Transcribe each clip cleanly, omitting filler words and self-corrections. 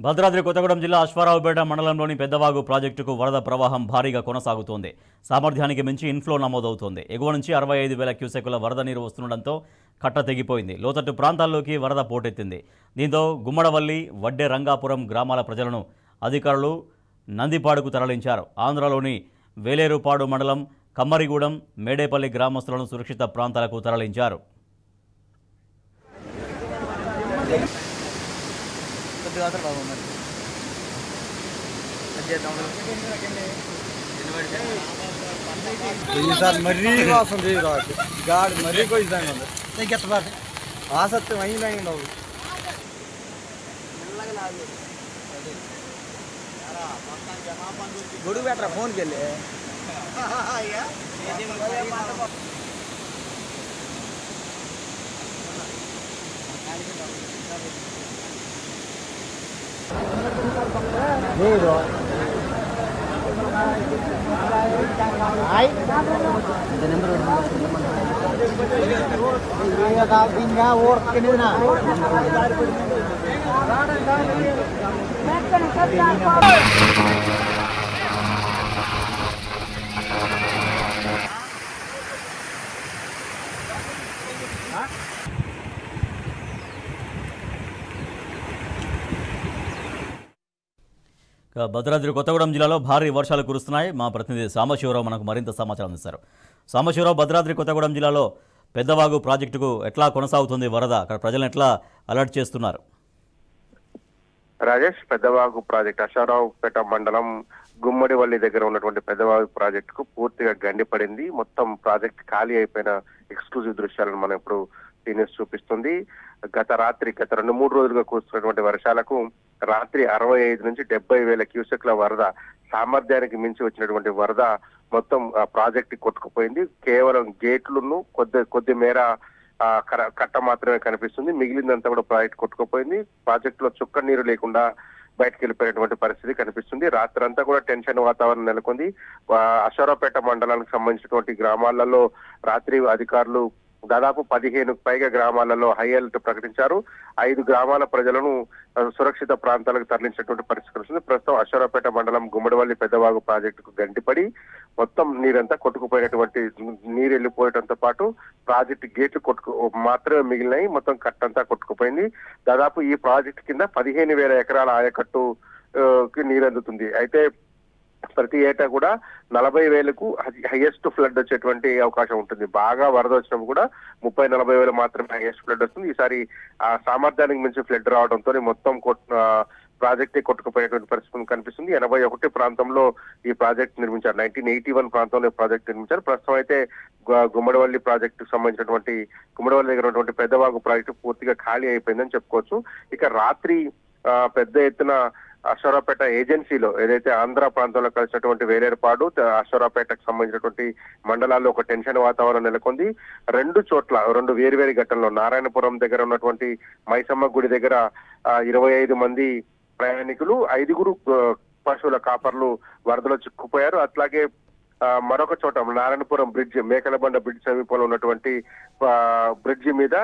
భద్రాద్రి కొత్తగూడెం జిల్లా అశ్వారావుపేట మండలంలోని పెద్దవాగు ప్రాజెక్టుకు వరద ప్రవాహం భారీగా కొనసాగుతోంది. సామర్థ్యానికి మించి ఇన్ఫ్లో నమోదవుతోంది. ఎగువ నుంచి 65,000 క్యూసెక్కుల వరద నీరు వస్తుండటంతో కట్ట తెగిపోయింది. లోతట్టు ప్రాంతాల్లోకి వరద పోటెత్తింది. దీంతో గుమ్మడవల్లి, వడ్డే రంగాపురం గ్రామాల ప్రజలను అధికారులు నందిపాడుకు తరలించారు. ఆంధ్రలోని వేలేరుపాడు మండలం కమ్మరిగూడెం, మేడేపల్లి గ్రామస్తులను సురక్షిత ప్రాంతాలకు తరలించారు. मर्री गाड़ मर्री कोई आ सकते वहीं जाएंगे गुड़ू बैठ रहा फोन के लिए భద్రాద్రి కొత్తగూడెం జిల్లాలో భారీ వర్షాలు కురుస్తున్నాయి. మా ప్రతినిధి సాంబశివరావు మనకు మరింత సమాచారం అందిస్తారు. సాంబశివరావు, భద్రాద్రి కొత్తగూడెం జిల్లాలో పెద్దవాగు ప్రాజెక్టుకు ఎట్లా కొనసాగుతుంది వరద? అక్కడ ప్రజలను ఎట్లా అలర్ట్ చేస్తున్నారు? రాజేష్, పెద్దవాగు ప్రాజెక్ట్ అశ్వారావుపేట మండలం గుమ్మడివల్లి దగ్గర ఉన్నటువంటి పెద్దవాగు ప్రాజెక్టుకు పూర్తిగా గండిపడింది. మొత్తం ప్రాజెక్ట్ ఖాళీ అయిపోయిన ఎక్స్క్లూజివ్ దృశ్యాలను మనం ఇప్పుడు టీనీస్ చూపిస్తుంది. గత 2-3 రోజులుగా కురుస్తున్నటువంటి వర్షాలకు రాత్రి 65 నుంచి 70,000 క్యూసెక్ల వరద, సామర్థ్యానికి మించి వచ్చినటువంటి వరద మొత్తం ప్రాజెక్ట్ కొట్టుకుపోయింది. కేవలం గేట్లను కొద్ది మేర కట్ట మాత్రమే కనిపిస్తుంది. మిగిలిందంతా కూడా ప్రాజెక్ట్ కొట్టుకుపోయింది. ప్రాజెక్ట్ లో చుక్క నీరు లేకుండా బయటకు వెళ్ళిపోయినటువంటి పరిస్థితి కనిపిస్తుంది. రాత్రంతా కూడా టెన్షన్ వాతావరణం నెలకొంది. అశ్వారావుపేట మండలానికి సంబంధించినటువంటి గ్రామాలలో రాత్రి అధికారులు దాదాపు 15కు పైగా గ్రామాలలో హై అలర్ట్ ప్రకటించారు. 5 గ్రామాల ప్రజలను సురక్షిత ప్రాంతాలకు తరలించినటువంటి పరిస్థితి కనిపిస్తుంది. ప్రస్తుతం అశ్వారావుపేట మండలం గుమ్మడివల్లి పెద్దవాగు ప్రాజెక్టుకు గంటిపడి మొత్తం నీరంతా కొట్టుకుపోయినటువంటి నీరు వెళ్ళిపోయడంతో పాటు ప్రాజెక్టు గేట్లు మాత్రమే మిగిలినాయి. మొత్తం కట్టంతా కొట్టుకుపోయింది. దాదాపు ఈ ప్రాజెక్టు కింద 15,000 ఎకరాల ఆయకట్టుకి నీరు అందుతుంది. అయితే ప్రతి ఏటా కూడా 40,000కు హైయెస్ట్ ఫ్లడ్ వచ్చేటువంటి అవకాశం ఉంటుంది. బాగా వరద వచ్చినప్పుడు కూడా 30-40,000 మాత్రమే హైయెస్ట్ ఫ్లడ్ వస్తుంది. ఈసారి ఆ సామర్థ్యానికి మించి ఫ్లడ్ రావడంతో మొత్తం ప్రాజెక్టే కొట్టుకుపోయేటువంటి పరిస్థితి కనిపిస్తుంది. 81 ప్రాంతంలో ఈ ప్రాజెక్ట్ నిర్మించారు. 1981 ప్రాంతంలో ప్రాజెక్ట్ నిర్మించారు. ప్రస్తుతం అయితే గుమ్మడివల్లి ప్రాజెక్టుకు సంబంధించినటువంటి గుమ్మడివల్లి దగ్గర ఉన్నటువంటి పెద్దవాగు ప్రాజెక్టు పూర్తిగా ఖాళీ అయిపోయిందని చెప్పుకోవచ్చు. ఇక రాత్రి పెద్ద ఎత్తున అశ్వారావుపేట ఏజెన్సీలో ఏదైతే ఆంధ్ర ప్రాంతంలో కలిసినటువంటి వేలేరుపాడు, అశ్వారావుపేటకు సంబంధించినటువంటి మండలాల్లో ఒక టెన్షన్ వాతావరణం నెలకొంది. 2 చోట్ల 2 వేరువేరు ఘటనలో నారాయణపురం దగ్గర ఉన్నటువంటి మైసమ్మ గుడి దగ్గర 25 మంది ప్రయాణికులు, 5 పశువుల కాపర్లు వరదలో చిక్కుపోయారు. అట్లాగే మరొక చోట నారాయణపురం బ్రిడ్జ్, మేకలబండ బ్రిడ్జ్ సమీపంలో ఉన్నటువంటి బ్రిడ్జి మీద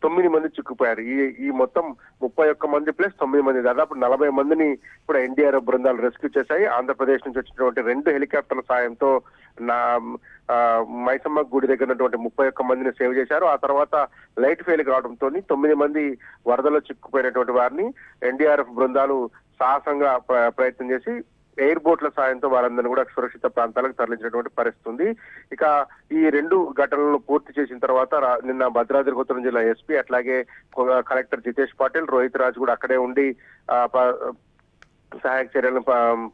9 మంది చిక్కుపోయారు. ఈ మొత్తం 31 మంది ప్లస్ 9 మంది, దాదాపు 40 మందిని కూడా ఎన్డీఆర్ఎఫ్ బృందాలు రెస్క్యూ చేశాయి. ఆంధ్రప్రదేశ్ నుంచి వచ్చినటువంటి 2 హెలికాప్టర్ల సాయంతో మైసమ్మ గుడి దగ్గర ఉన్నటువంటి 31 మందిని సేవ్ చేశారు. ఆ తర్వాత లైట్ ఫెయిల్ కావడంతో 9 మంది వరదలో చిక్కుపోయినటువంటి వారిని ఎన్డీఆర్ఎఫ్ బృందాలు సాహసంగా ప్రయత్నం చేసి ఎయిర్ బోట్ల సాయంతో వారందరినీ కూడా సురక్షిత ప్రాంతాలకు తరలించినటువంటి పరిస్థితి ఉంది. ఇక ఈ 2 ఘటనలను పూర్తి చేసిన తర్వాత నిన్న భద్రాద్రి కొత్తగూడెం జిల్లా ఎస్పీ అట్లాగే కలెక్టర్ జితేష్ పాటిల్, రోహిత్ రాజ్ కూడా అక్కడే ఉండి సహాయక చర్యలను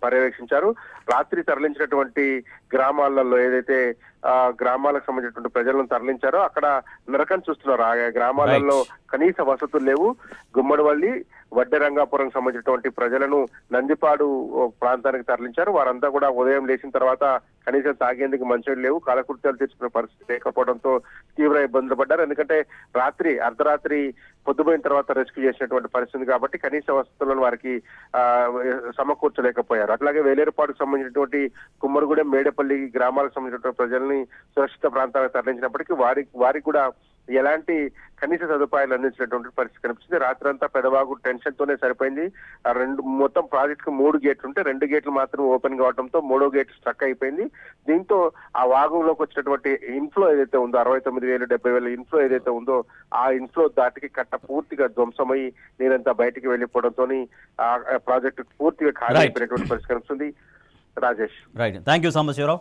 పర్యవేక్షించారు. రాత్రి తరలించినటువంటి గ్రామాలలో ఏదైతే గ్రామాలకు సంబంధించినటువంటి ప్రజలను తరలించారో అక్కడ నరకం చూస్తున్నారు. ఆ గ్రామాలలో కనీస వసతులు లేవు. గుమ్మడివల్లి, వడ్డే రంగాపురం సంబంధించినటువంటి ప్రజలను నందిపాడు ప్రాంతానికి తరలించారు. వారంతా కూడా ఉదయం లేచిన తర్వాత కనీసం తాగేందుకు మంచినీళ్ళు లేవు. కాలకృత్యాలు తెచ్చుకునే పరిస్థితి లేకపోవడంతో తీవ్ర ఇబ్బందులు పడ్డారు. ఎందుకంటే అర్ధరాత్రి పొద్దుపోయిన తర్వాత రెస్క్యూ చేసినటువంటి పరిస్థితి కాబట్టి కనీస వసతులను వారికి సమకూర్చలేకపోయారు. అట్లాగే వేలేరుపాడుకు సంబంధించినటువంటి కుమ్మరిగూడెం, మేడపల్లి గ్రామాలకు సంబంధించినటువంటి ప్రజల్ని సురక్షిత ప్రాంతాలకు తరలించినప్పటికీ వారికి కూడా ఎలాంటి కనీస సదుపాయాలు అందించినటువంటి పరిస్థితి కనిపిస్తుంది. రాత్రంతా పెదవాగు టెన్షన్ తోనే సరిపోయింది. ఆ మొత్తం ప్రాజెక్ట్ కు 3 గేట్లు ఉంటే 2 గేట్లు మాత్రం ఓపెన్ కావడంతో 3వ గేట్ స్ట్రక్ అయిపోయింది. దీంతో ఆ వాగులోకి వచ్చినటువంటి ఇన్ఫ్లో ఏదైతే ఉందో 69,000-70,000 ఇన్ఫ్లో ఏదైతే ఉందో ఆ ఇన్ఫ్లో దాటికి కట్ట పూర్తిగా ధ్వంసమై నీరంతా బయటికి వెళ్లిపోవడంతో ఆ ప్రాజెక్టు పూర్తిగా ఖాళీ అయిపోయినటువంటి పరిస్థితి కనిపిస్తుంది. Rajesh, right, thank you Sambasivarao.